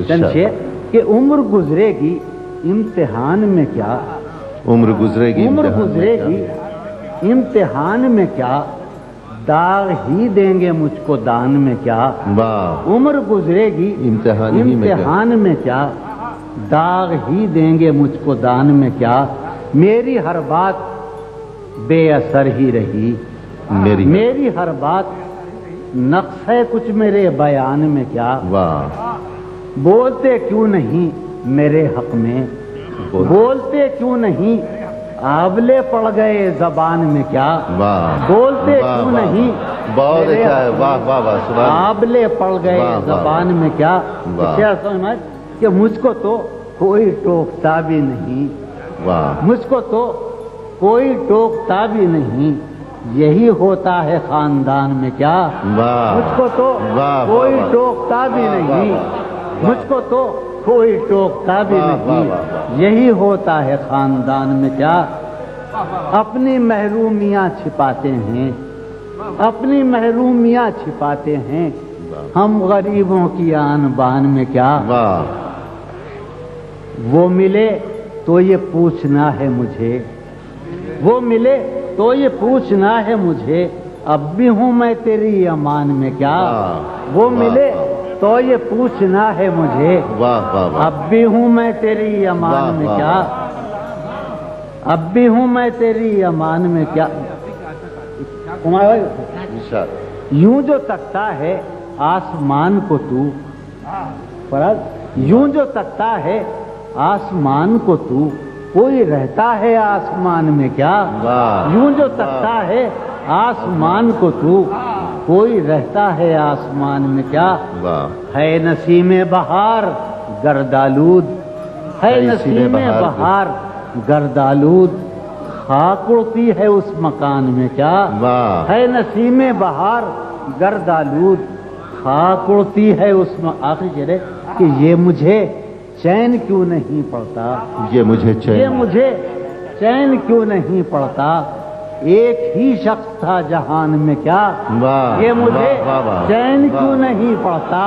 چند شعر کہ عمر گزرے گی امتحان میں کیا، عمر گزرے گی عمر گزرے گی امتحان میں کیا، داغ ہی دیں گے مجھ کو دان میں کیا، واہ عمر گزرے گی امتحان میں کیا، داغ ہی دیں گے مجھ کو دان میں کیا، میری ہر بات بے اثر ہی رہی، میری ہر بات نقص ہے کچھ میرے بیان میں کیا، واہ بولتے کیوں نہیں میرے حق میں، بولتے کیوں نہیں آبلے پڑ گئے زبان میں کیا، واہ بولتے کیوں نہیں بہت اچھا ہے، واہ واہ واہ سبحان آبلے پڑ گئے زبان میں کیا، واہ سمجھ کہ مجھ کو تو کوئی ٹوکتا بھی نہیں، واہ مجھ کو تو کوئی ٹوکتا بھی نہیں، یہی ہوتا ہے خاندان میں کیا، مجھ کو تو کوئی ٹوکتا بھی نہیں، مجھ کو تو کوئی ٹوکتا بھی نہیں، یہی ہوتا ہے خاندان میں کیا، اپنی محرومیاں چھپاتے ہیں، اپنی محرومیاں چھپاتے ہیں، ہم غریبوں کی آن بان میں کیا، وہ ملے تو یہ پوچھنا ہے مجھے، وہ ملے تو یہ پوچھنا ہے مجھے، اب بھی ہوں میں تیری امان میں کیا، وہ ملے تو یہ پوچھنا ہے مجھے، اب بھی ہوں میں تیری امان میں کیا، اب بھی ہوں میں تیری امان میں کیا، یوں جو تکتا ہے آسمان کو تو، یوں جو تکتا ہے آسمان کو تو، کوئی رہتا ہے آسمان میں کیا، یوں جو تکتا ہے آسمان کو تو، کوئی رہتا ہے آسمان میں کیا، ہے نسیم بہار گردآلود، ہے نسیم بہار گردآلود، خاک اڑتی ہے اس مکان میں کیا، ہے نسیم بہار گردآلود، خاک اڑتی ہے اس آخری شعر ہے کہ یہ مجھے چین کیوں نہیں پڑتا، یہ مجھے چین کیوں نہیں پڑتا، ایک ہی شخص تھا جہان میں کیا، یہ مجھے چین کیوں نہیں پڑتا۔